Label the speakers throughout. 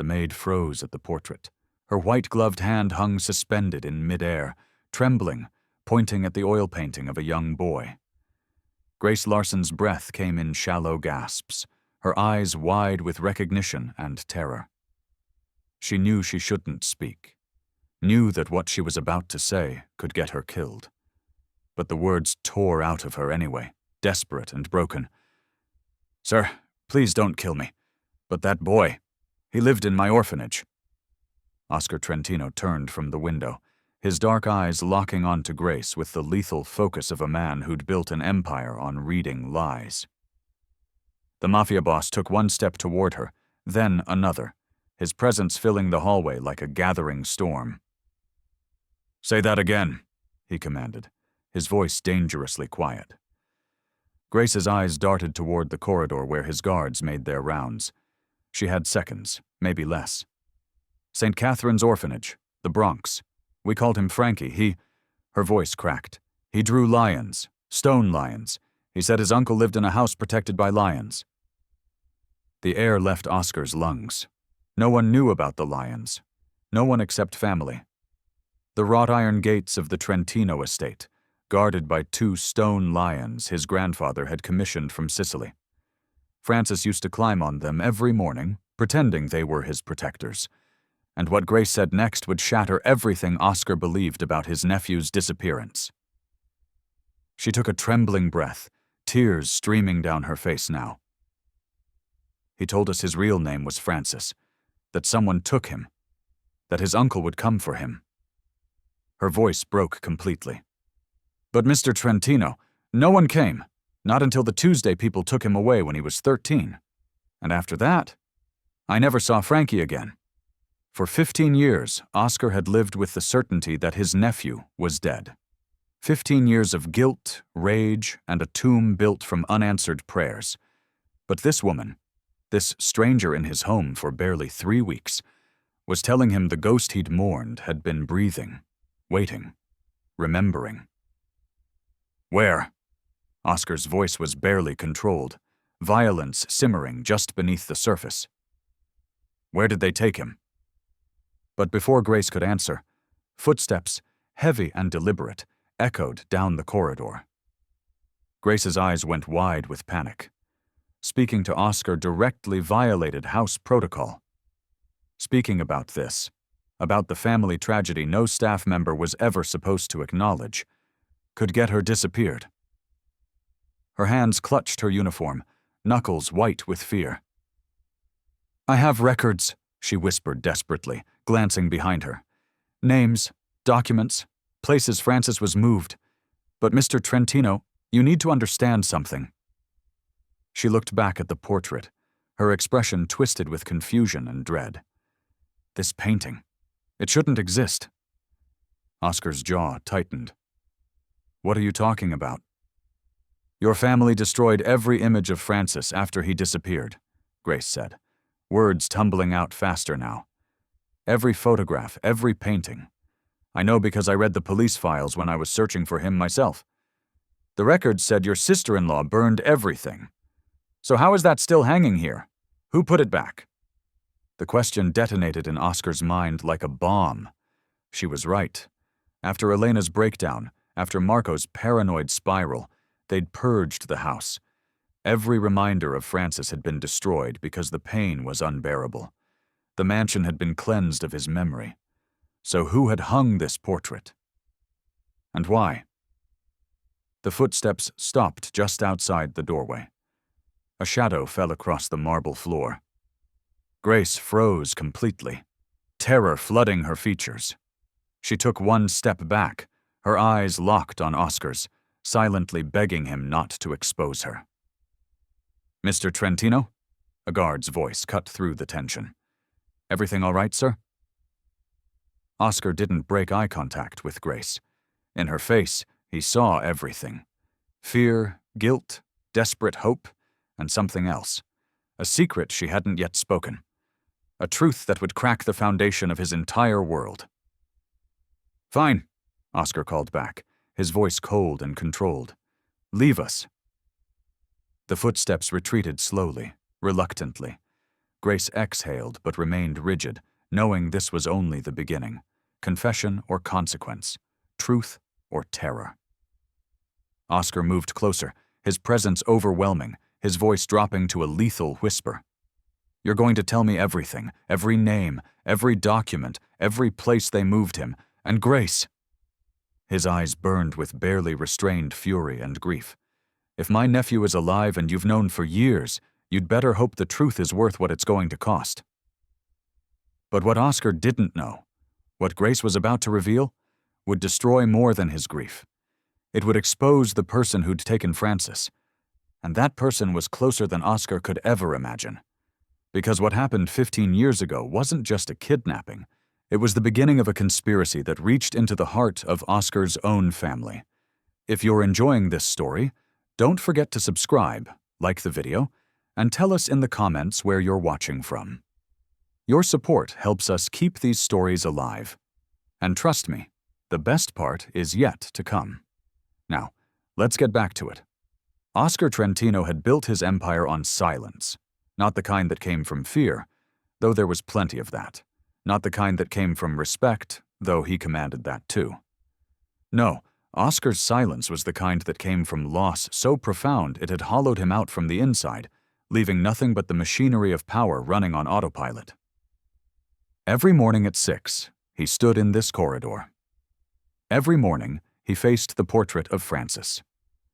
Speaker 1: The maid froze at the portrait. Her white-gloved hand hung suspended in midair, trembling, pointing at the oil painting of a young boy. Grace Larson's breath came in shallow gasps, her eyes wide with recognition and terror. She knew she shouldn't speak, knew that what she was about to say could get her killed. But the words tore out of her anyway, desperate and broken. "Sir, please don't kill me. But that boy, he lived in my orphanage." Oscar Trentino turned from the window, his dark eyes locking onto Grace with the lethal focus of a man who'd built an empire on reading lies. The Mafia boss took one step toward her, then another, his presence filling the hallway like a gathering storm. "Say that again," he commanded, his voice dangerously quiet. Grace's eyes darted toward the corridor where his guards made their rounds. She had seconds, maybe less. "St. Catherine's Orphanage, the Bronx. We called him Frankie. Her voice cracked. "He drew lions, stone lions. He said his uncle lived in a house protected by lions." The air left Oscar's lungs. No one knew about the lions. No one except family. The wrought iron gates of the Trentino estate, guarded by 2 stone lions his grandfather had commissioned from Sicily. Francis used to climb on them every morning, pretending they were his protectors. And what Grace said next would shatter everything Oscar believed about his nephew's disappearance. She took a trembling breath, tears streaming down her face now. "He told us his real name was Francis, that someone took him, that his uncle would come for him." Her voice broke completely. "But Mr. Trentino, no one came, not until the Tuesday people took him away when he was 13. And after that, I never saw Frankie again." For 15 years, Oscar had lived with the certainty that his nephew was dead. 15 years of guilt, rage, and a tomb built from unanswered prayers. But this woman, this stranger in his home for barely 3 weeks, was telling him the ghost he'd mourned had been breathing, waiting, remembering. "Where?" Oscar's voice was barely controlled, violence simmering just beneath the surface. "Where did they take him?" But before Grace could answer, footsteps, heavy and deliberate, echoed down the corridor. Grace's eyes went wide with panic. Speaking to Oscar directly violated house protocol. Speaking about this, about the family tragedy no staff member was ever supposed to acknowledge, could get her disappeared. Her hands clutched her uniform, knuckles white with fear. "I have records," she whispered desperately, glancing behind her. "Names, documents, places Francis was moved. But Mr. Trentino, you need to understand something." She looked back at the portrait, her expression twisted with confusion and dread. This painting, it shouldn't exist. Oscar's jaw tightened. "What are you talking about?" "Your family destroyed every image of Francis after he disappeared," Grace said, words tumbling out faster now. "Every photograph, every painting. I know because I read the police files when I was searching for him myself. The records said your sister-in-law burned everything. So how is that still hanging here? Who put it back?" The question detonated in Oscar's mind like a bomb. She was right. After Elena's breakdown, after Marco's paranoid spiral, they'd purged the house. Every reminder of Francis had been destroyed because the pain was unbearable. The mansion had been cleansed of his memory. So who had hung this portrait? And why? The footsteps stopped just outside the doorway. A shadow fell across the marble floor. Grace froze completely, terror flooding her features. She took one step back, her eyes locked on Oscar's, silently begging him not to expose her. "Mr. Trentino?" A guard's voice cut through the tension. "Everything all right, sir?" Oscar didn't break eye contact with Grace. In her face, he saw everything. Fear, guilt, desperate hope, and something else. A secret she hadn't yet spoken. A truth that would crack the foundation of his entire world. "Fine," Oscar called back, his voice cold and controlled. "Leave us." The footsteps retreated slowly, reluctantly. Grace exhaled but remained rigid, knowing this was only the beginning. Confession or consequence. Truth or terror. Oscar moved closer, his presence overwhelming, his voice dropping to a lethal whisper. "You're going to tell me everything, every name, every document, every place they moved him, and Grace." His eyes burned with barely restrained fury and grief. "If my nephew is alive and you've known for years, you'd better hope the truth is worth what it's going to cost." But what Oscar didn't know, what Grace was about to reveal, would destroy more than his grief. It would expose the person who'd taken Francis. And that person was closer than Oscar could ever imagine. Because what happened 15 years ago wasn't just a kidnapping. It was the beginning of a conspiracy that reached into the heart of Oscar's own family. If you're enjoying this story, don't forget to subscribe, like the video, and tell us in the comments where you're watching from. Your support helps us keep these stories alive. And trust me, the best part is yet to come. Now, let's get back to it. Oscar Trentino had built his empire on silence, not the kind that came from fear, though there was plenty of that. Not the kind that came from respect, though he commanded that too. No, Oscar's silence was the kind that came from loss so profound it had hollowed him out from the inside, leaving nothing but the machinery of power running on autopilot. Every morning at 6, he stood in this corridor. Every morning, he faced the portrait of Francis.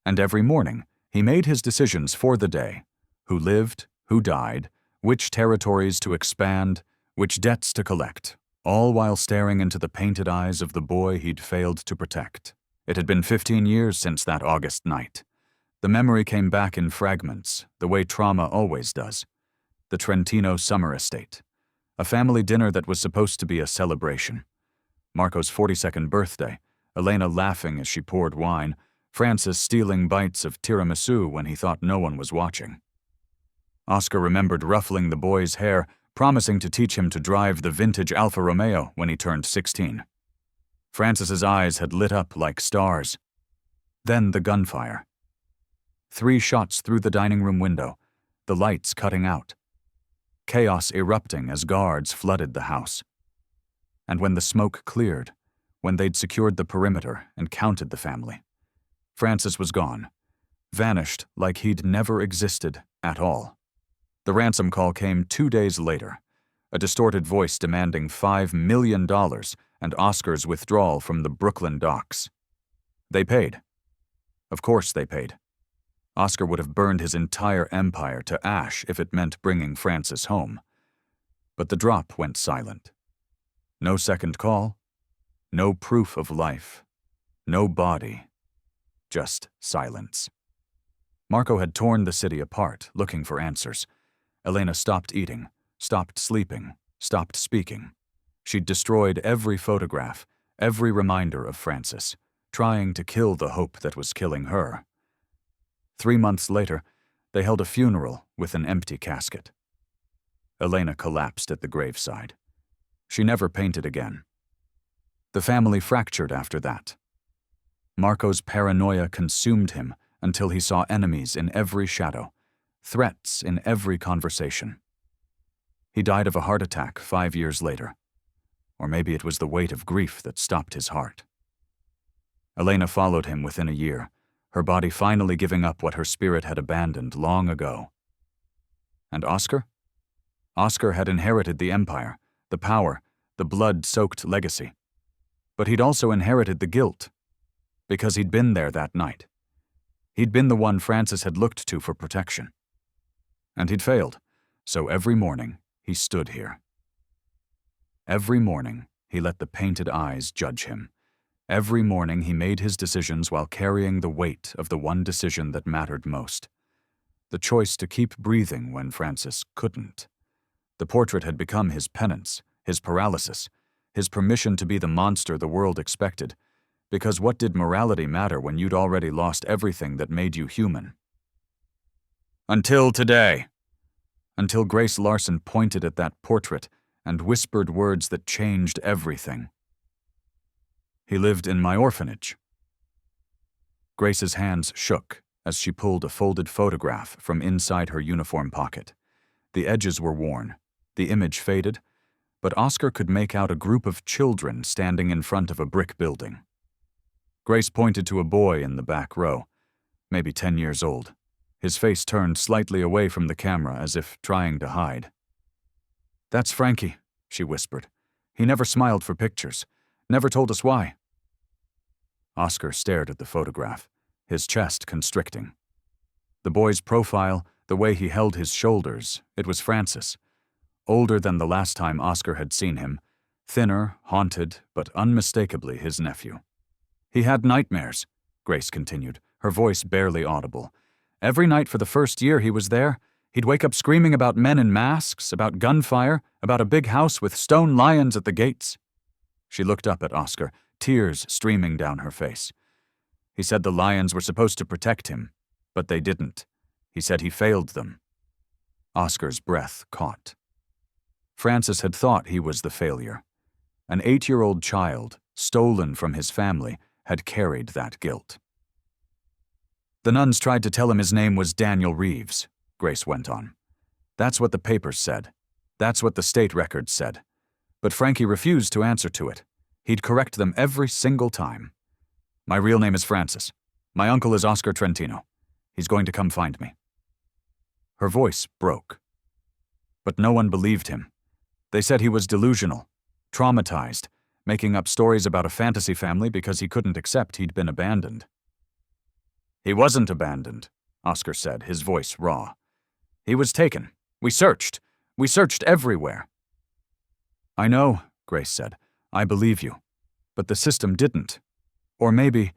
Speaker 1: And every morning, he made his decisions for the day: who lived, who died, which territories to expand, which debts to collect, all while staring into the painted eyes of the boy he'd failed to protect. It had been 15 years since that August night. The memory came back in fragments, the way trauma always does. The Trentino summer estate. A family dinner that was supposed to be a celebration. Marco's 42nd birthday, Elena laughing as she poured wine, Francis stealing bites of tiramisu when he thought no one was watching. Oscar remembered ruffling the boy's hair, promising to teach him to drive the vintage Alfa Romeo when he turned 16. Francis's eyes had lit up like stars. Then the gunfire. 3 shots through the dining room window, the lights cutting out. Chaos erupting as guards flooded the house. And when the smoke cleared, when they'd secured the perimeter and counted the family, Francis was gone, vanished like he'd never existed at all. The ransom call came 2 days later, a distorted voice demanding $5 million and Oscar's withdrawal from the Brooklyn docks. They paid. Of course they paid. Oscar would have burned his entire empire to ash if it meant bringing Francis home. But the drop went silent. No second call, no proof of life, no body, just silence. Marco had torn the city apart, looking for answers. Elena stopped eating, stopped sleeping, stopped speaking. She'd destroyed every photograph, every reminder of Francis, trying to kill the hope that was killing her. 3 months later, they held a funeral with an empty casket. Elena collapsed at the graveside. She never painted again. The family fractured after that. Marco's paranoia consumed him until he saw enemies in every shadow, threats in every conversation. He died of a heart attack 5 years later. Or maybe it was the weight of grief that stopped his heart. Elena followed him within a year, her body finally giving up what her spirit had abandoned long ago. And Oscar? Oscar had inherited the empire, the power, the blood-soaked legacy. But he'd also inherited the guilt, because he'd been there that night. He'd been the one Francis had looked to for protection. And he'd failed, so every morning he stood here. Every morning he let the painted eyes judge him. Every morning he made his decisions while carrying the weight of the one decision that mattered most. The choice to keep breathing when Francis couldn't. The portrait had become his penance, his paralysis, his permission to be the monster the world expected, because what did morality matter when you'd already lost everything that made you human? Until today. Until Grace Larson pointed at that portrait and whispered words that changed everything. He lived in my orphanage. Grace's hands shook as she pulled a folded photograph from inside her uniform pocket. The edges were worn, The image faded, but Oscar could make out a group of children standing in front of a brick building. Grace pointed to a boy in the back row, maybe 10 years old, his face turned slightly away from the camera as if trying to hide. "That's Frankie," she whispered. "He never smiled for pictures, never told us why." Oscar stared at the photograph, his chest constricting. The boy's profile, the way he held his shoulders, it was Francis. Older than the last time Oscar had seen him, thinner, haunted, but unmistakably his nephew. "He had nightmares," Grace continued, her voice barely audible. "Every night for the first year he was there, he'd wake up screaming about men in masks, about gunfire, about a big house with stone lions at the gates." She looked up at Oscar, tears streaming down her face. "He said the lions were supposed to protect him, but they didn't. He said he failed them." Oscar's breath caught. Francis had thought he was the failure. An 8-year-old child, stolen from his family, had carried that guilt. "The nuns tried to tell him his name was Daniel Reeves," Grace went on. "That's what the papers said. That's what the state records said. But Frankie refused to answer to it. He'd correct them every single time. 'My real name is Francis. My uncle is Oscar Trentino. He's going to come find me.'" Her voice broke. But no one believed him. They said he was delusional, traumatized, making up stories about a fantasy family because he couldn't accept he'd been abandoned. "He wasn't abandoned," Oscar said, his voice raw. "He was taken. We searched. We searched everywhere." "I know," Grace said. "I believe you. But the system didn't. Or maybe—"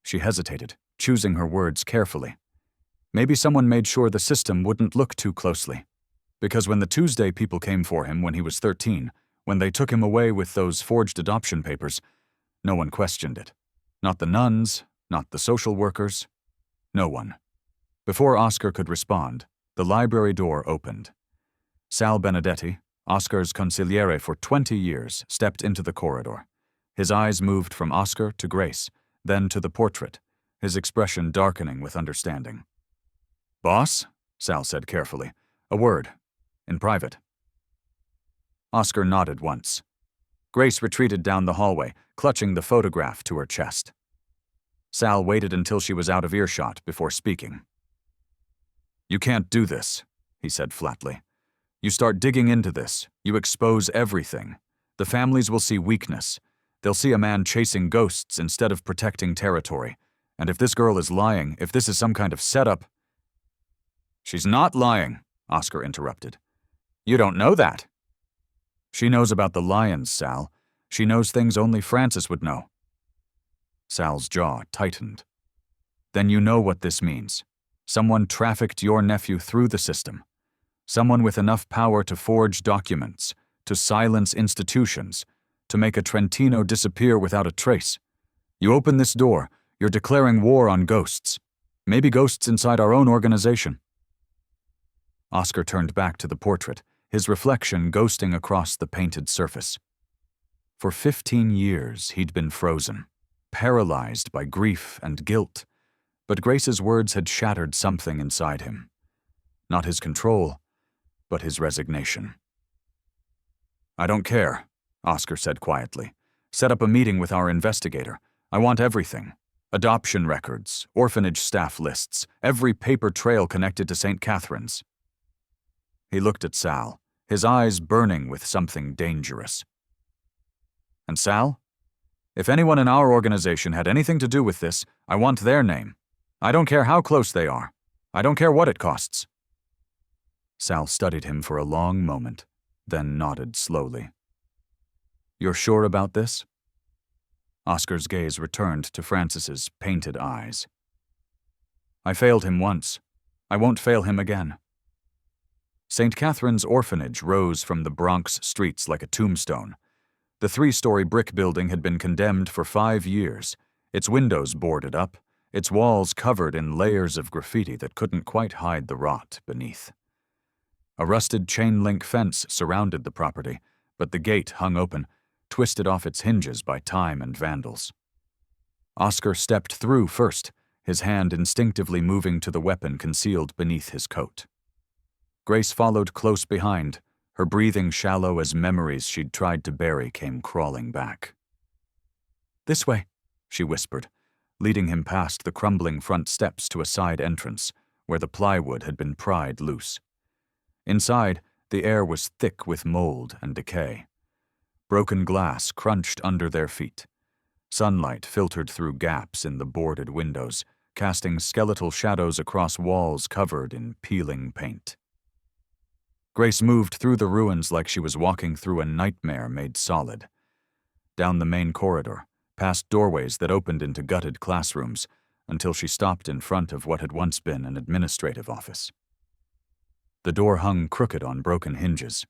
Speaker 1: She hesitated, choosing her words carefully. "Maybe someone made sure the system wouldn't look too closely. Because when the Tuesday people came for him when he was 13, when they took him away with those forged adoption papers, no one questioned it. Not the nuns, not the social workers. No one." Before Oscar could respond, the library door opened. Sal Benedetti, Oscar's consigliere for 20 years, stepped into the corridor. His eyes moved from Oscar to Grace, then to the portrait, his expression darkening with understanding. "Boss?" Sal said carefully. "A word. In private." Oscar nodded once. Grace retreated down the hallway, clutching the photograph to her chest. Sal waited until she was out of earshot before speaking. "You can't do this," he said flatly. "You start digging into this, you expose everything. The families will see weakness. They'll see a man chasing ghosts instead of protecting territory. And if this girl is lying, if this is some kind of setup—" "She's not lying," Oscar interrupted. "You don't know that." "She knows about the lions, Sal. She knows things only Francis would know." Sal's jaw tightened. "Then you know what this means. Someone trafficked your nephew through the system. Someone with enough power to forge documents, to silence institutions, to make a Trentino disappear without a trace. You open this door, you're declaring war on ghosts. Maybe ghosts inside our own organization." Oscar turned back to the portrait, his reflection ghosting across the painted surface. For 15 years, he'd been frozen, paralyzed by grief and guilt, but Grace's words had shattered something inside him. Not his control, but his resignation. "I don't care," Oscar said quietly. "Set up a meeting with our investigator. I want everything. Adoption records, orphanage staff lists, every paper trail connected to St. Catherine's." He looked at Sal, his eyes burning with something dangerous. "And Sal? If anyone in our organization had anything to do with this, I want their name. I don't care how close they are. I don't care what it costs." Sal studied him for a long moment, then nodded slowly. "You're sure about this?" Oscar's gaze returned to Francis's painted eyes. "I failed him once. I won't fail him again." St. Catherine's orphanage rose from the Bronx streets like a tombstone. The 3-story brick building had been condemned for 5 years, its windows boarded up, its walls covered in layers of graffiti that couldn't quite hide the rot beneath. A rusted chain-link fence surrounded the property, but the gate hung open, twisted off its hinges by time and vandals. Oscar stepped through first, his hand instinctively moving to the weapon concealed beneath his coat. Grace followed close behind, her breathing shallow as memories she'd tried to bury came crawling back. "This way," she whispered, leading him past the crumbling front steps to a side entrance where the plywood had been pried loose. Inside, the air was thick with mold and decay. Broken glass crunched under their feet. Sunlight filtered through gaps in the boarded windows, casting skeletal shadows across walls covered in peeling paint. Grace moved through the ruins like she was walking through a nightmare made solid. Down the main corridor, past doorways that opened into gutted classrooms, until she stopped in front of what had once been an administrative office. The door hung crooked on broken hinges.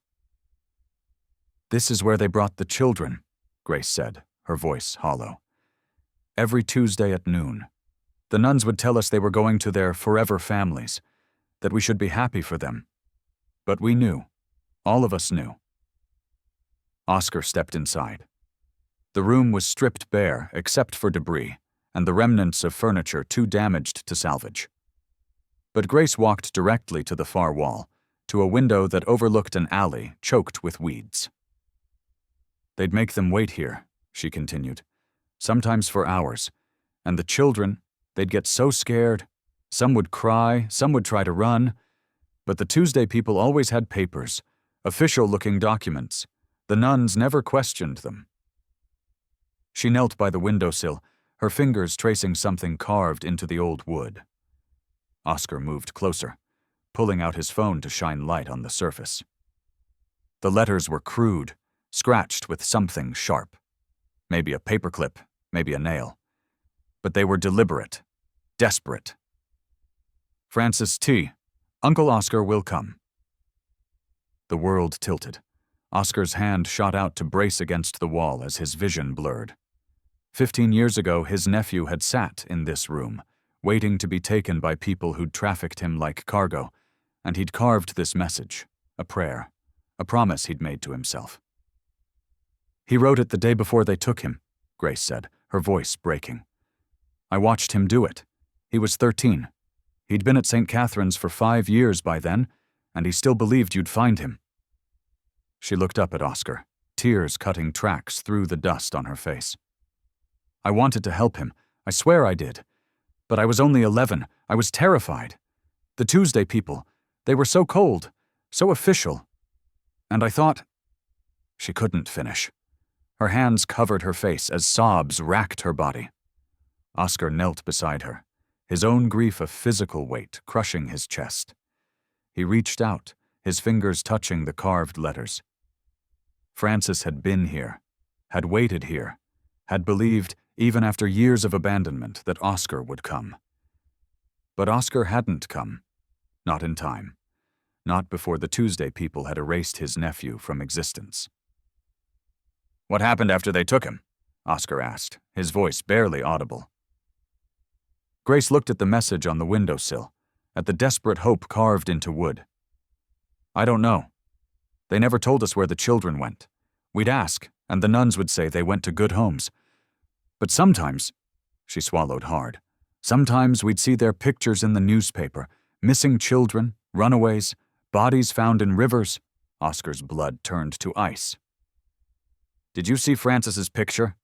Speaker 1: "This is where they brought the children," Grace said, her voice hollow. "Every Tuesday at noon. The nuns would tell us they were going to their forever families, that we should be happy for them. But we knew. All of us knew." Oscar stepped inside. The room was stripped bare except for debris and the remnants of furniture too damaged to salvage. But Grace walked directly to the far wall, to a window that overlooked an alley choked with weeds. "They'd make them wait here," she continued, "sometimes for hours, and the children, they'd get so scared. Some would cry, some would try to run, but the Tuesday people always had papers, official-looking documents. The nuns never questioned them." She knelt by the windowsill, her fingers tracing something carved into the old wood. Oscar moved closer, pulling out his phone to shine light on the surface. The letters were crude, scratched with something sharp. Maybe a paperclip, maybe a nail. But they were deliberate, desperate. "Francis T. Uncle Oscar will come." The world tilted. Oscar's hand shot out to brace against the wall as his vision blurred. 15 years ago, his nephew had sat in this room, waiting to be taken by people who'd trafficked him like cargo, and he'd carved this message, a prayer, a promise he'd made to himself. "He wrote it the day before they took him," Grace said, her voice breaking. "I watched him do it. He was 13. He'd been at St. Catherine's for 5 years by then, and he still believed you'd find him." She looked up at Oscar, tears cutting tracks through the dust on her face. "I wanted to help him. I swear I did. But I was only 11. I was terrified. The Tuesday people, they were so cold, so official. And I thought—" She couldn't finish. Her hands covered her face as sobs racked her body. Oscar knelt beside her, his own grief a physical weight crushing his chest. He reached out, his fingers touching the carved letters. Francis had been here, had waited here, had believed, even after years of abandonment, that Oscar would come. But Oscar hadn't come. Not in time. Not before the Tuesday people had erased his nephew from existence. "What happened after they took him?" Oscar asked, his voice barely audible. Grace looked at the message on the windowsill, at the desperate hope carved into wood. "I don't know. They never told us where the children went. We'd ask, and the nuns would say they went to good homes. But sometimes," she swallowed hard, "sometimes we'd see their pictures in the newspaper, missing children, runaways, bodies found in rivers." Oscar's blood turned to ice. "Did you see Francis's picture?"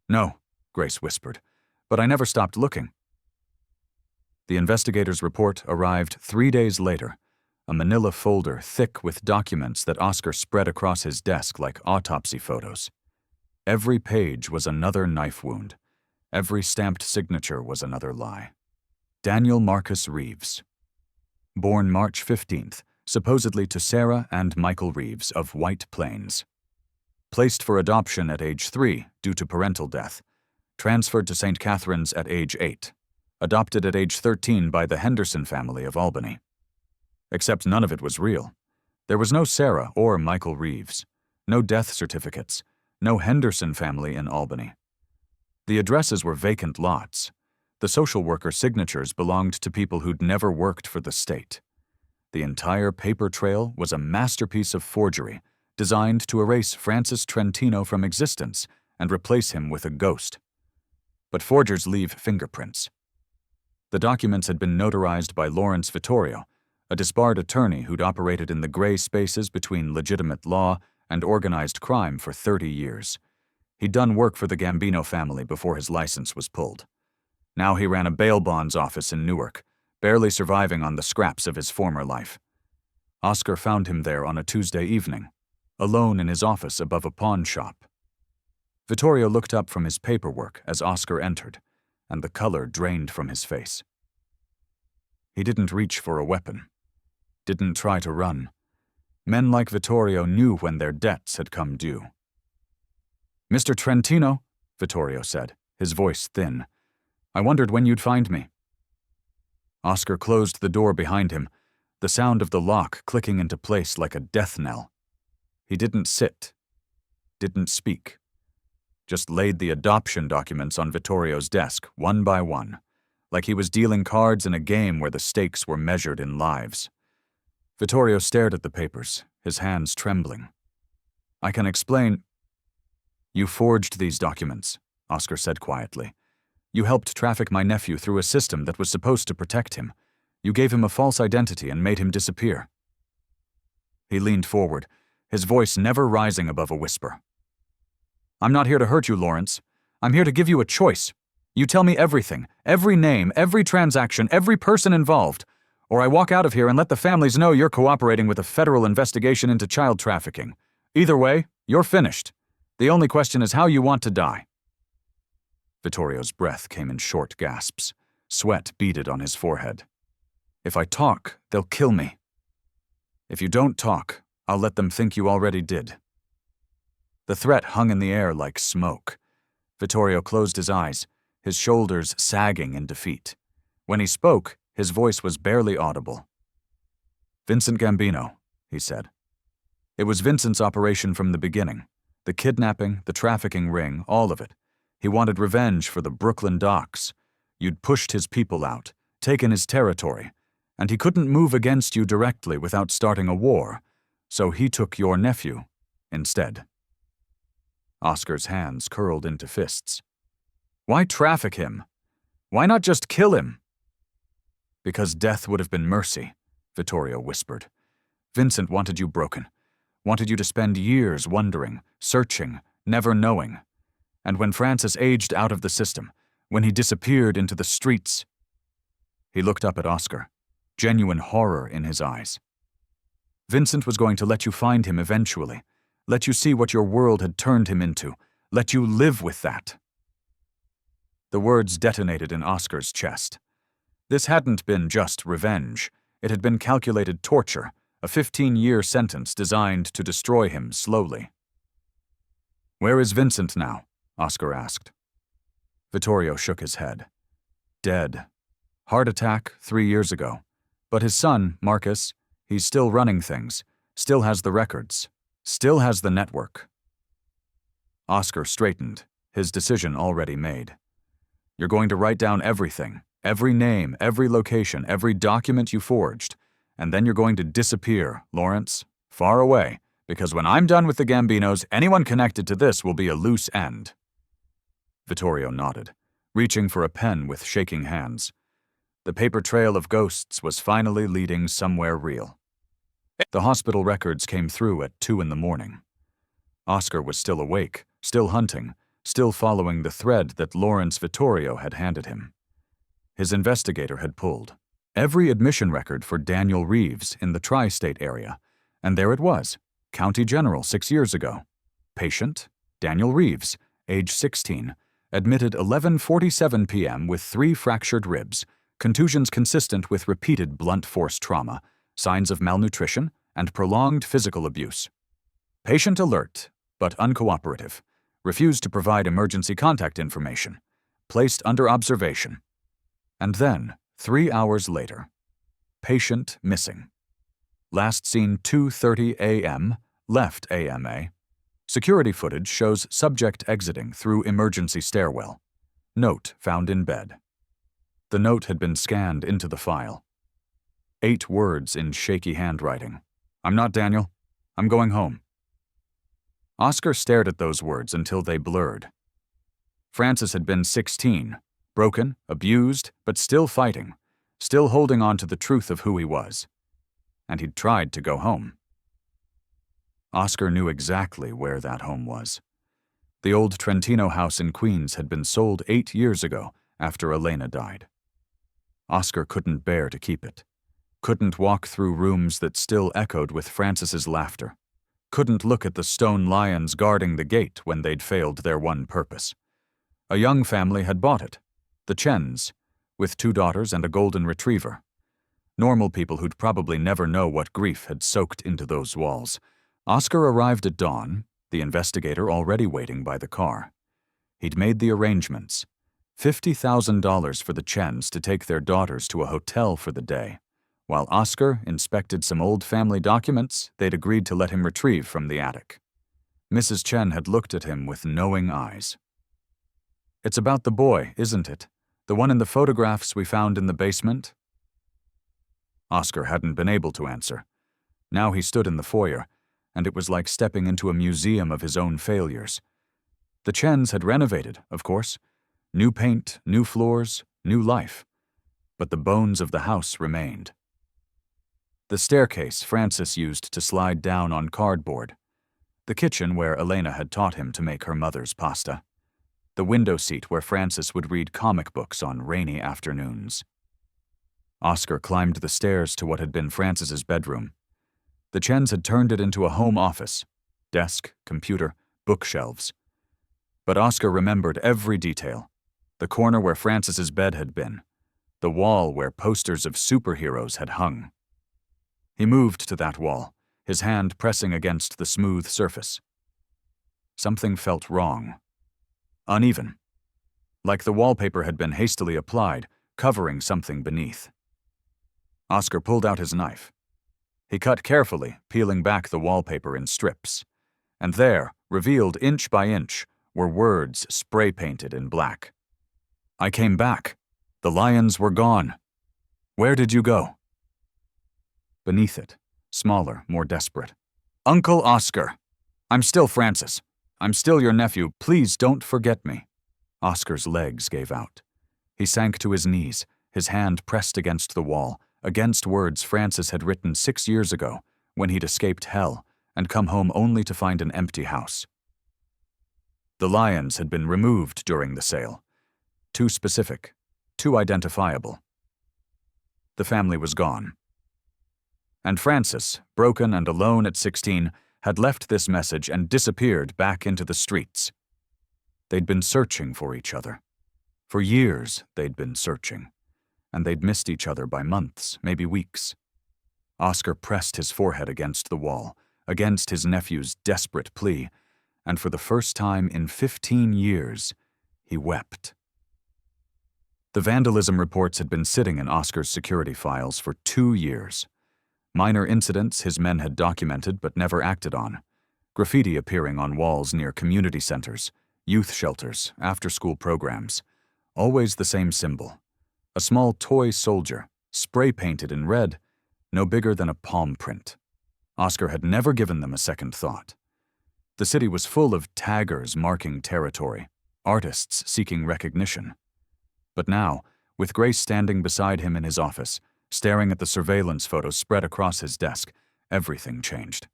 Speaker 1: "No," Grace whispered, "but I never stopped looking." The investigator's report arrived 3 days later, a manila folder thick with documents that Oscar spread across his desk like autopsy photos. Every page was another knife wound. Every stamped signature was another lie. Daniel Marcus Reeves. Born March 15th, supposedly to Sarah and Michael Reeves of White Plains. Placed for adoption at age 3 due to parental death. Transferred to St. Catherine's at age 8. Adopted at age 13 by the Henderson family of Albany. Except none of it was real. There was no Sarah or Michael Reeves. No death certificates. No Henderson family in Albany. The addresses were vacant lots. The social worker signatures belonged to people who'd never worked for the state. The entire paper trail was a masterpiece of forgery, designed to erase Francis Trentino from existence and replace him with a ghost. But forgers leave fingerprints. The documents had been notarized by Lawrence Vittorio, a disbarred attorney who'd operated in the gray spaces between legitimate law and organized crime for 30 years. He'd done work for the Gambino family before his license was pulled. Now he ran a bail bonds office in Newark, barely surviving on the scraps of his former life. Oscar found him there on a Tuesday evening, alone in his office above a pawn shop. Vittorio looked up from his paperwork as Oscar entered, and the color drained from his face. He didn't reach for a weapon, didn't try to run. Men like Vittorio knew when their debts had come due. "Mr. Trentino," Vittorio said, his voice thin, "I wondered when you'd find me." Oscar closed the door behind him, the sound of the lock clicking into place like a death knell. He didn't sit, didn't speak, just laid the adoption documents on Vittorio's desk, one by one, like he was dealing cards in a game where the stakes were measured in lives. Vittorio stared at the papers, his hands trembling. "I can explain." "You forged these documents," Oscar said quietly. "You helped traffic my nephew through a system that was supposed to protect him. You gave him a false identity and made him disappear." He leaned forward, his voice never rising above a whisper. "I'm not here to hurt you, Lawrence. I'm here to give you a choice. You tell me everything, every name, every transaction, every person involved, or I walk out of here and let the families know you're cooperating with a federal investigation into child trafficking. Either way, you're finished. The only question is how you want to die." Vittorio's breath came in short gasps. Sweat beaded on his forehead. "If I talk, they'll kill me. If you don't talk, I'll let them think you already did." The threat hung in the air like smoke. Vittorio closed his eyes, his shoulders sagging in defeat. When he spoke, his voice was barely audible. "Vincent Gambino," he said. "It was Vincent's operation from the beginning. The kidnapping, the trafficking ring, all of it. He wanted revenge for the Brooklyn docks. You'd pushed his people out, taken his territory, and he couldn't move against you directly without starting a war, so he took your nephew instead." Oscar's hands curled into fists. "Why traffic him? Why not just kill him?" "Because death would have been mercy," Vittorio whispered. "Vincent wanted you broken, wanted you to spend years wondering, searching, never knowing. And when Francis aged out of the system, when he disappeared into the streets..." He looked up at Oscar, genuine horror in his eyes. "Vincent was going to let you find him eventually, let you see what your world had turned him into, let you live with that." The words detonated in Oscar's chest. This hadn't been just revenge. It had been calculated torture, a 15-year sentence designed to destroy him slowly. "Where is Vincent now?" Oscar asked. Vittorio shook his head. "Dead. Heart attack 3 years ago. But his son, Marcus, he's still running things, still has the records, still has the network." Oscar straightened, his decision already made. "You're going to write down everything, every name, every location, every document you forged, and then you're going to disappear, Lawrence, far away, because when I'm done with the Gambinos, anyone connected to this will be a loose end." Vittorio nodded, reaching for a pen with shaking hands. The paper trail of ghosts was finally leading somewhere real. The hospital records came through at 2 a.m. Oscar was still awake, still hunting, still following the thread that Lawrence Vittorio had handed him. His investigator had pulled every admission record for Daniel Reeves in the tri-state area, and there it was, County General 6 years ago. Patient, Daniel Reeves, age 16, admitted 11:47 p.m. with 3 fractured ribs, contusions consistent with repeated blunt force trauma, signs of malnutrition, and prolonged physical abuse. Patient alert, but uncooperative. Refused to provide emergency contact information. Placed under observation. And then, 3 hours later, patient missing. Last seen 2:30 a.m., left AMA. Security footage shows subject exiting through emergency stairwell. Note found in bed. The note had been scanned into the file. 8 words in shaky handwriting. "I'm not Daniel. I'm going home." Oscar stared at those words until they blurred. Francis had been 16, broken, abused, but still fighting, still holding on to the truth of who he was. and he'd tried to go home. Oscar knew exactly where that home was. The old Trentino house in Queens had been sold 8 years ago after Elena died. Oscar couldn't bear to keep it. Couldn't walk through rooms that still echoed with Francis's laughter. Couldn't look at the stone lions guarding the gate when they'd failed their one purpose. A young family had bought it, the Chens, with 2 daughters and a golden retriever. Normal people who'd probably never know what grief had soaked into those walls. Oscar arrived at dawn, the investigator already waiting by the car. He'd made the arrangements. $50,000 for the Chens to take their daughters to a hotel for the day. While Oscar inspected some old family documents they'd agreed to let him retrieve from the attic. Mrs. Chen had looked at him with knowing eyes. "It's about the boy, isn't it? The one in the photographs we found in the basement?" Oscar hadn't been able to answer. Now he stood in the foyer, and it was like stepping into a museum of his own failures. The Chens had renovated, of course. New paint, new floors, new life. But the bones of the house remained. The staircase Francis used to slide down on cardboard. The kitchen where Elena had taught him to make her mother's pasta. The window seat where Francis would read comic books on rainy afternoons. Oscar climbed the stairs to what had been Francis's bedroom. The Chens had turned it into a home office. Desk, computer, bookshelves. But Oscar remembered every detail. The corner where Francis's bed had been. The wall where posters of superheroes had hung. He moved to that wall, his hand pressing against the smooth surface. Something felt wrong. Uneven. Like the wallpaper had been hastily applied, covering something beneath. Oscar pulled out his knife. He cut carefully, peeling back the wallpaper in strips. And there, revealed inch by inch, were words spray-painted in black. "I came back. The lions were gone. Where did you go?" Beneath it, smaller, more desperate. "Uncle Oscar. I'm still Francis. I'm still your nephew. Please don't forget me." Oscar's legs gave out. He sank to his knees, his hand pressed against the wall, against words Francis had written 6 years ago, when he'd escaped hell and come home only to find an empty house. The lions had been removed during the sale. Too specific, too identifiable. The family was gone. And Francis, broken and alone at 16, had left this message and disappeared back into the streets. They'd been searching for each other. For years, they'd been searching. And they'd missed each other by months, maybe weeks. Oscar pressed his forehead against the wall, against his nephew's desperate plea, and for the first time in 15 years, he wept. The vandalism reports had been sitting in Oscar's security files for 2 years. Minor incidents his men had documented but never acted on. Graffiti appearing on walls near community centers, youth shelters, after-school programs. Always the same symbol. A small toy soldier, spray-painted in red, no bigger than a palm print. Oscar had never given them a second thought. The city was full of taggers marking territory, artists seeking recognition. But now, with Grace standing beside him in his office, staring at the surveillance photos spread across his desk, everything changed.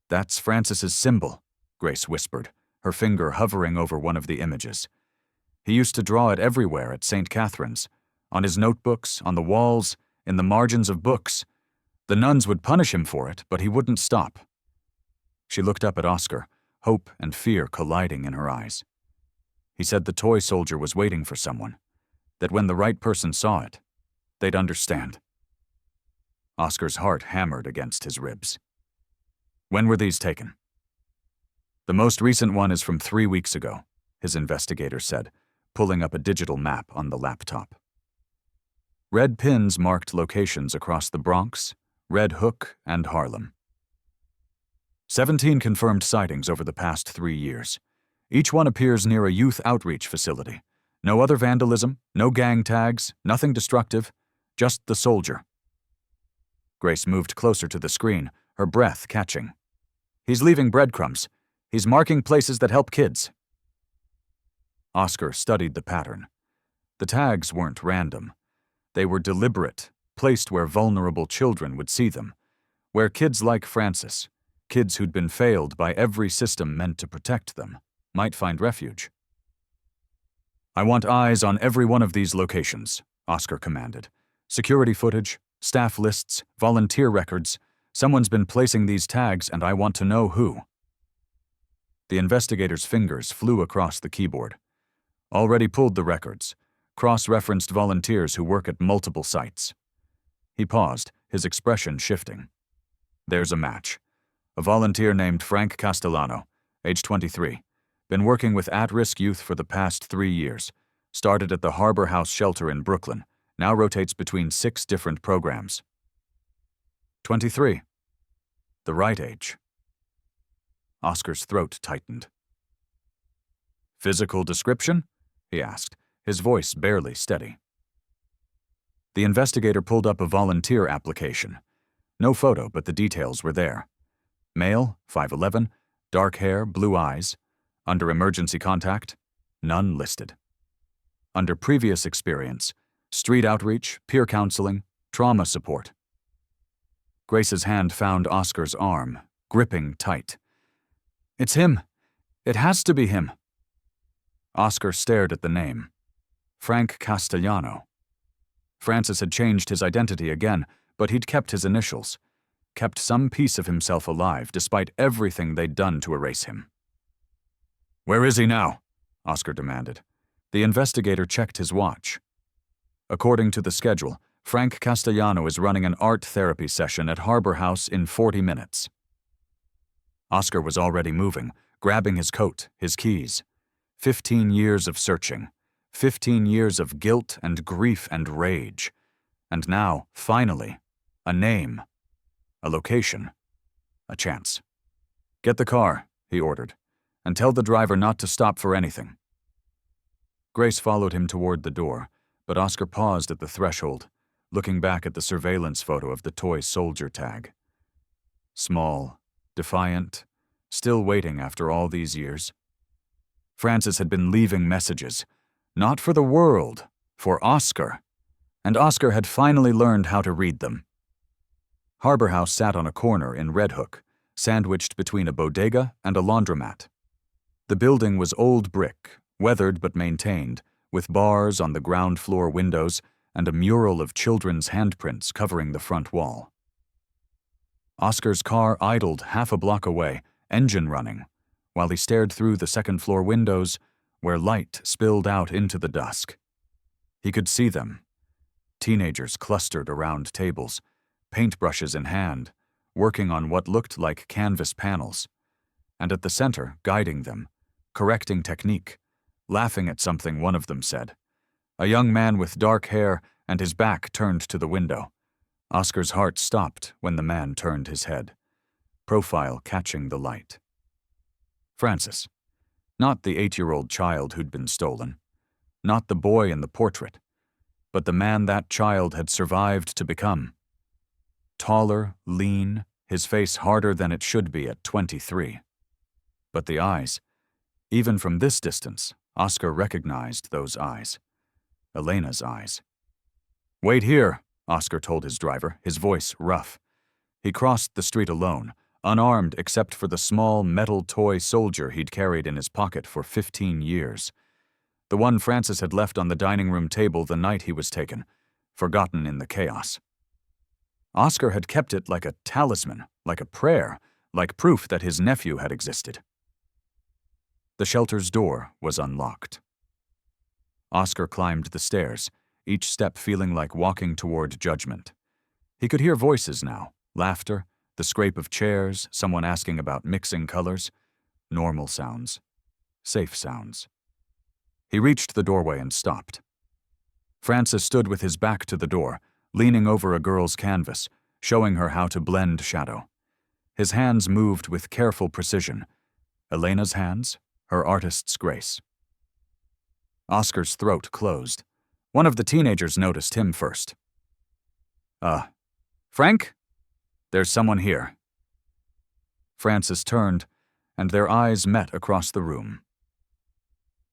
Speaker 1: "That's Francis's symbol," Grace whispered, her finger hovering over one of the images. "He used to draw it everywhere at St. Catherine's. On his notebooks, on the walls, in the margins of books. The nuns would punish him for it, but he wouldn't stop." She looked up at Oscar, hope and fear colliding in her eyes. He said the toy soldier was waiting for someone, that when the right person saw it, they'd understand. Oscar's heart hammered against his ribs. "When were these taken?" "The most recent one is from 3 weeks ago," his investigator said, pulling up a digital map on the laptop. Red pins marked locations across the Bronx, Red Hook, and Harlem. 17 confirmed sightings over the past 3 years. Each one appears near a youth outreach facility. No other vandalism, no gang tags, nothing destructive, just the soldier. Grace moved closer to the screen, her breath catching. "He's leaving breadcrumbs. He's marking places that help kids." Oscar studied the pattern. The tags weren't random. They were deliberate, placed where vulnerable children would see them, where kids like Francis, kids who'd been failed by every system meant to protect them, might find refuge. "I want eyes on every one of these locations," Oscar commanded. "Security footage, staff lists, volunteer records. Someone's been placing these tags and I want to know who." The investigator's fingers flew across the keyboard. "Already pulled the records. Cross-referenced volunteers who work at multiple sites." He paused, his expression shifting. "There's a match. A volunteer named Frank Castellano, age 23. Been working with at-risk youth for the past 3 years. Started at the Harbor House shelter in Brooklyn. Now rotates between 6 different programs." 23. The right age. Oscar's throat tightened. "Physical description?" he asked, his voice barely steady. The investigator pulled up a volunteer application. No photo, but the details were there. Male, 5'11", dark hair, blue eyes. Under emergency contact, none listed. Under previous experience, street outreach, peer counseling, trauma support. Grace's hand found Oscar's arm, gripping tight. "It's him. It has to be him." Oscar stared at the name. Frank Castellano. Francis had changed his identity again, but he'd kept his initials. Kept some piece of himself alive, despite everything they'd done to erase him. "Where is he now?" Oscar demanded. The investigator checked his watch. According to the schedule, Frank Castellano is running an art therapy session at Harbor House in 40 minutes. Oscar was already moving, grabbing his coat, his keys. 15 years of searching. 15 years of guilt and grief and rage. And now, finally, a name. A location. A chance. "Get the car," he ordered, "and tell the driver not to stop for anything." Grace followed him toward the door, but Oscar paused at the threshold, looking back at the surveillance photo of the toy soldier tag. Small, defiant, still waiting after all these years. Francis had been leaving messages, not for the world, for Oscar, and Oscar had finally learned how to read them. Harbor House sat on a corner in Red Hook, sandwiched between a bodega and a laundromat. The building was old brick, weathered but maintained, with bars on the ground floor windows and a mural of children's handprints covering the front wall. Oscar's car idled half a block away, engine running, while he stared through the second-floor windows where light spilled out into the dusk. He could see them. Teenagers clustered around tables, paintbrushes in hand, working on what looked like canvas panels. And at the center, guiding them, correcting technique, laughing at something one of them said. A young man with dark hair and his back turned to the window. Oscar's heart stopped when the man turned his head, profile catching the light. Francis. Not the 8-year-old child who'd been stolen. Not the boy in the portrait. But the man that child had survived to become. Taller, lean, his face harder than it should be at 23. But the eyes. Even from this distance, Oscar recognized those eyes. Elena's eyes. "Wait here," Oscar told his driver, his voice rough. He crossed the street alone, unarmed except for the small metal toy soldier he'd carried in his pocket for 15 years. The one Francis had left on the dining room table the night he was taken, forgotten in the chaos. Oscar had kept it like a talisman, like a prayer, like proof that his nephew had existed. The shelter's door was unlocked. Oscar climbed the stairs, each step feeling like walking toward judgment. He could hear voices now, laughter, the scrape of chairs, someone asking about mixing colors. Normal sounds. Safe sounds. He reached the doorway and stopped. Francis stood with his back to the door, leaning over a girl's canvas, showing her how to blend shadow. His hands moved with careful precision. Elena's hands, her artist's grace. Oscar's throat closed. One of the teenagers noticed him first. Frank? There's someone here." Francis turned, and their eyes met across the room.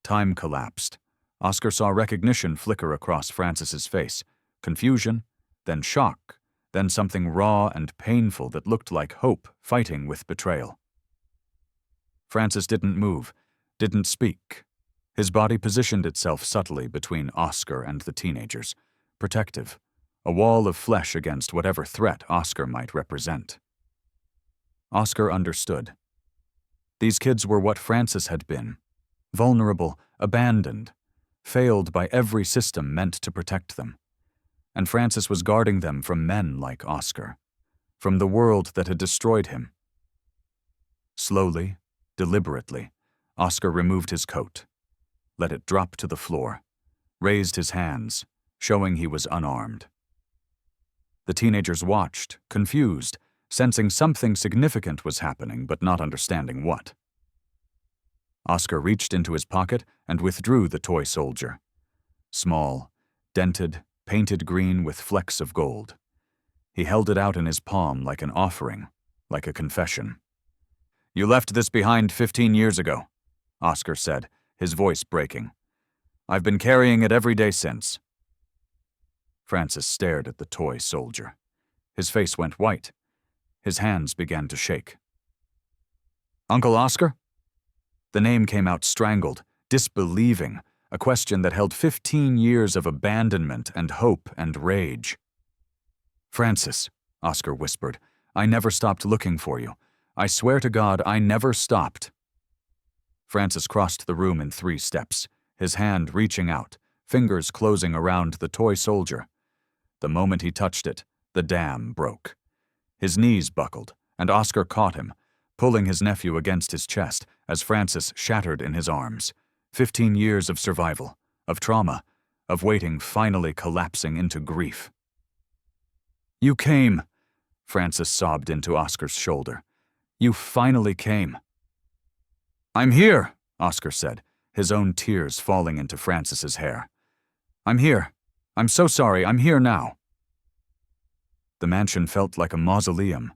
Speaker 1: Time collapsed. Oscar saw recognition flicker across Francis's face, confusion, then shock, then something raw and painful that looked like hope fighting with betrayal. Francis didn't move, didn't speak. His body positioned itself subtly between Oscar and the teenagers, protective, a wall of flesh against whatever threat Oscar might represent. Oscar understood. These kids were what Francis had been, vulnerable, abandoned, failed by every system meant to protect them. And Francis was guarding them from men like Oscar, from the world that had destroyed him. Slowly, deliberately, Oscar removed his coat, let it drop to the floor, raised his hands, showing he was unarmed. The teenagers watched, confused, sensing something significant was happening but not understanding what. Oscar reached into his pocket and withdrew the toy soldier. Small, dented, painted green with flecks of gold. He held it out in his palm like an offering, like a confession. "You left this behind 15 years ago," Oscar said, his voice breaking. "I've been carrying it every day since." Francis stared at the toy soldier. His face went white. His hands began to shake. "Uncle Oscar?" The name came out strangled, disbelieving, a question that held 15 years of abandonment and hope and rage. "Francis," Oscar whispered, "I never stopped looking for you. I swear to God, I never stopped." Francis crossed the room in 3 steps, his hand reaching out, fingers closing around the toy soldier. The moment he touched it, the dam broke. His knees buckled, and Oscar caught him, pulling his nephew against his chest as Francis shattered in his arms. 15 years of survival, of trauma, of waiting finally collapsing into grief. "You came," Francis sobbed into Oscar's shoulder. "You finally came." "I'm here," Oscar said, his own tears falling into Francis's hair. "I'm here. I'm so sorry, I'm here now." The mansion felt like a mausoleum.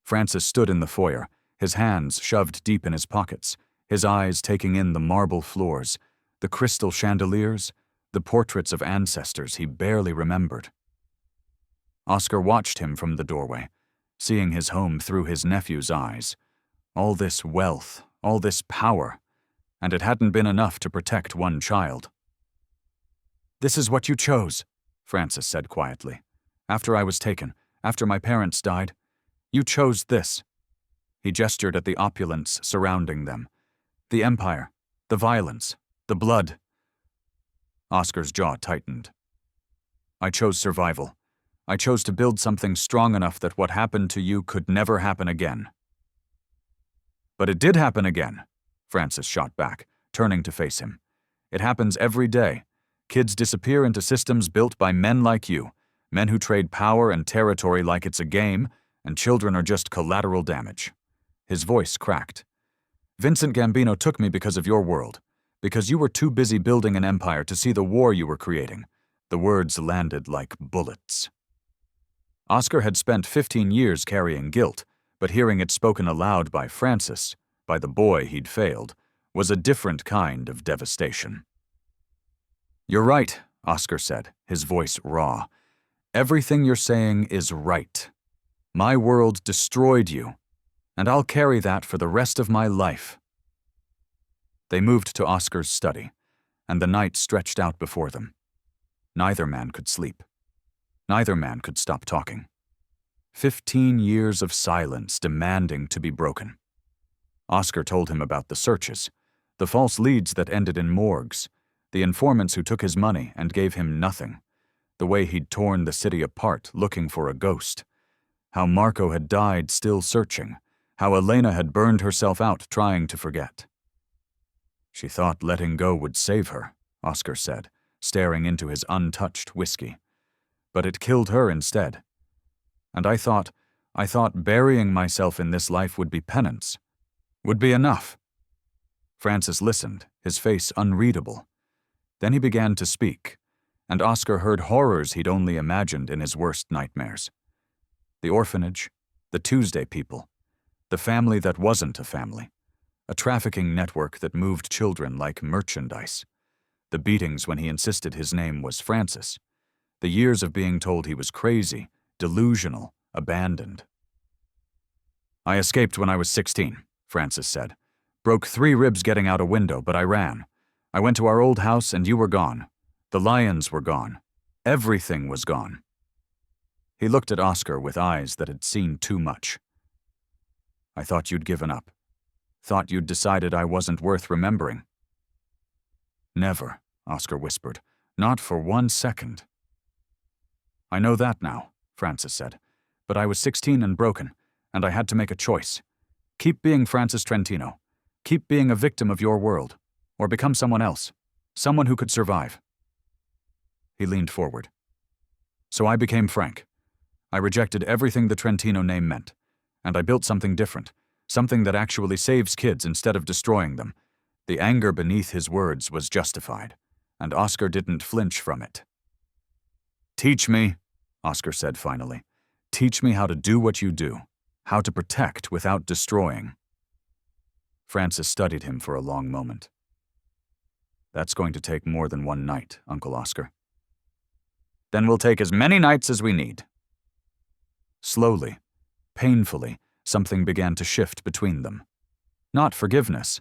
Speaker 1: Francis stood in the foyer, his hands shoved deep in his pockets, his eyes taking in the marble floors, the crystal chandeliers, the portraits of ancestors he barely remembered. Oscar watched him from the doorway, seeing his home through his nephew's eyes. All this wealth, all this power, and it hadn't been enough to protect one child. "This is what you chose," Francis said quietly. "After I was taken, after my parents died, you chose this." He gestured at the opulence surrounding them. The empire, the violence, the blood. Oscar's jaw tightened. "I chose survival. I chose to build something strong enough that what happened to you could never happen again." "But it did happen again," Francis shot back, turning to face him. "It happens every day. Kids disappear into systems built by men like you, men who trade power and territory like it's a game, and children are just collateral damage." His voice cracked. "Vincent Gambino took me because of your world, because you were too busy building an empire to see the war you were creating." The words landed like bullets. Oscar had spent 15 years carrying guilt, but hearing it spoken aloud by Francis, by the boy he'd failed, was a different kind of devastation. "You're right," Oscar said, his voice raw. "Everything you're saying is right. My world destroyed you, and I'll carry that for the rest of my life." They moved to Oscar's study, and the night stretched out before them. Neither man could sleep. Neither man could stop talking. 15 years of silence demanding to be broken. Oscar told him about the searches, the false leads that ended in morgues, the informants who took his money and gave him nothing, the way he'd torn the city apart looking for a ghost, how Marco had died still searching, how Elena had burned herself out trying to forget. "She thought letting go would save her," Oscar said, staring into his untouched whiskey. "But it killed her instead. And I thought burying myself in this life would be penance, would be enough." Francis listened, his face unreadable. Then he began to speak, and Oscar heard horrors he'd only imagined in his worst nightmares. The orphanage, the Tuesday people, the family that wasn't a family, a trafficking network that moved children like merchandise, the beatings when he insisted his name was Francis, the years of being told he was crazy, delusional, abandoned. "I escaped when I was 16, Francis said. "Broke 3 ribs getting out a window, but I ran. I went to our old house and you were gone. The lions were gone. Everything was gone." He looked at Oscar with eyes that had seen too much. "I thought you'd given up. Thought you'd decided I wasn't worth remembering." "Never," Oscar whispered. "Not for 1 second." "I know that now," Francis said. "But I was 16 and broken, and I had to make a choice. Keep being Francis Trentino. Keep being a victim of your world. Or become someone else. Someone who could survive." He leaned forward. "So I became Frank. I rejected everything the Trentino name meant, and I built something different, something that actually saves kids instead of destroying them." The anger beneath his words was justified, and Oscar didn't flinch from it. "Teach me," Oscar said finally. "Teach me how to do what you do, how to protect without destroying." Francis studied him for a long moment. "That's going to take more than 1 night, Uncle Oscar." "Then we'll take as many nights as we need." Slowly, painfully, something began to shift between them. Not forgiveness.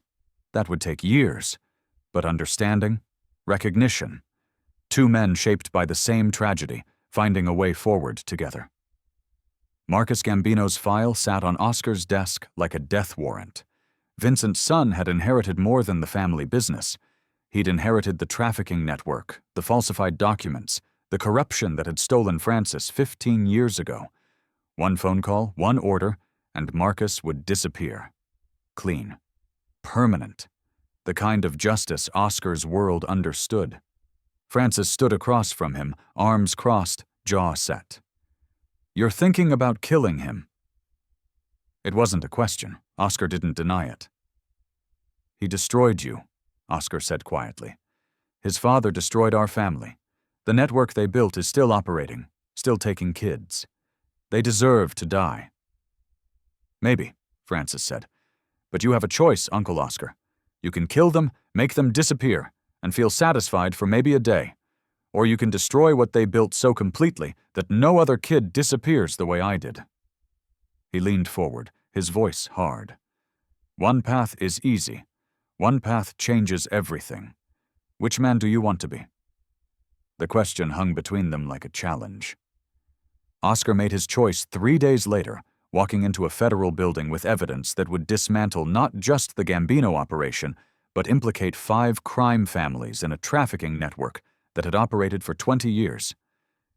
Speaker 1: That would take years. But understanding, recognition. 2 men shaped by the same tragedy, finding a way forward together. Marcus Gambino's file sat on Oscar's desk like a death warrant. Vincent's son had inherited more than the family business. He'd inherited the trafficking network, the falsified documents, the corruption that had stolen Francis 15 years ago. 1 phone call, 1 order, and Marcus would disappear. Clean. Permanent. The kind of justice Oscar's world understood. Francis stood across from him, arms crossed, jaw set. "You're thinking about killing him." It wasn't a question. Oscar didn't deny it. "He destroyed you," Oscar said quietly. "His father destroyed our family. The network they built is still operating, still taking kids. They deserve to die." "Maybe," Francis said. "But you have a choice, Uncle Oscar. You can kill them, make them disappear, and feel satisfied for maybe a day. Or you can destroy what they built so completely that no other kid disappears the way I did." He leaned forward, his voice hard. "One path is easy. One path changes everything. Which man do you want to be?" The question hung between them like a challenge. Oscar made his choice 3 days later, walking into a federal building with evidence that would dismantle not just the Gambino operation, but implicate 5 crime families in a trafficking network that had operated for 20 years.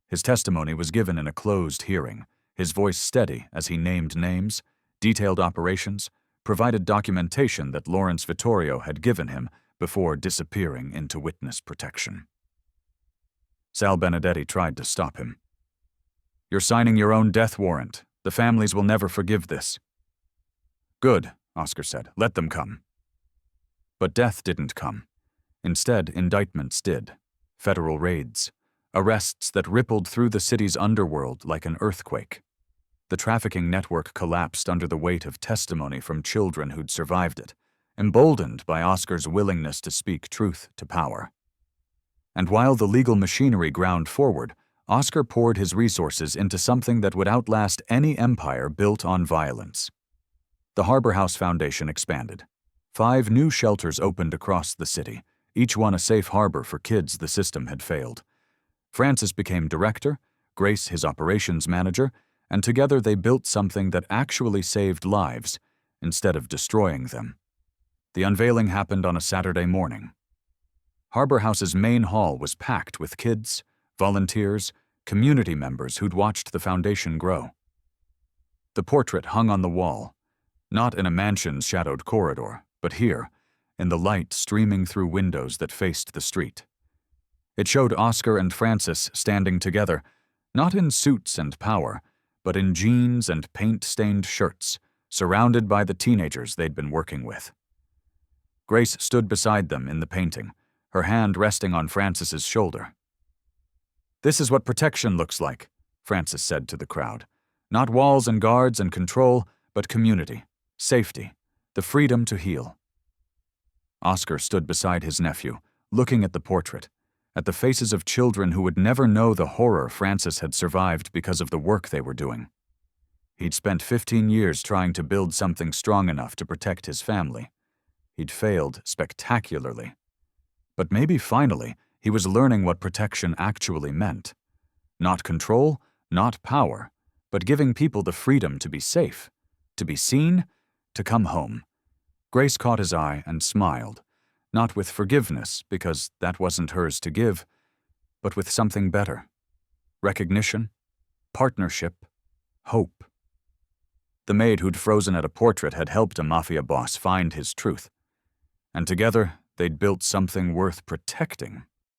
Speaker 1: His testimony was given in a closed hearing, his voice steady as he named names, detailed operations, provided documentation that Lawrence Vittorio had given him before disappearing into witness protection. Sal Benedetti tried to stop him. "You're signing your own death warrant. The families will never forgive this." "Good," Oscar said. "Let them come." But death didn't come. Instead, indictments did. Federal raids. Arrests that rippled through the city's underworld like an earthquake. The trafficking network collapsed under the weight of testimony from children who'd survived it, emboldened by Oscar's willingness to speak truth to power. And while the legal machinery ground forward, Oscar poured his resources into something that would outlast any empire built on violence. The Harbor House Foundation expanded. 5 new shelters opened across the city, each one a safe harbor for kids the system had failed. Francis became director, Grace his operations manager, and together they built something that actually saved lives instead of destroying them. The unveiling happened on a Saturday morning. Harbor House's main hall was packed with kids, volunteers, community members who'd watched the foundation grow. The portrait hung on the wall, not in a mansion's shadowed corridor, but here, in the light streaming through windows that faced the street. It showed Oscar and Francis standing together, not in suits and power, but in jeans and paint-stained shirts, surrounded by the teenagers they'd been working with. Grace stood beside them in the painting, her hand resting on Francis's shoulder. "This is what protection looks like," Francis said to the crowd. "Not walls and guards and control, but community, safety, the freedom to heal." Oscar stood beside his nephew, looking at the portrait, at the faces of children who would never know the horror Francis had survived because of the work they were doing. He'd spent 15 years trying to build something strong enough to protect his family. He'd failed spectacularly. But maybe finally, he was learning what protection actually meant. Not control, not power, but giving people the freedom to be safe, to be seen, to come home. Grace caught his eye and smiled, not with forgiveness, because that wasn't hers to give, but with something better. Recognition, partnership, hope. The maid who'd frozen at a portrait had helped a Mafia boss find his truth, and together they'd built something worth protecting.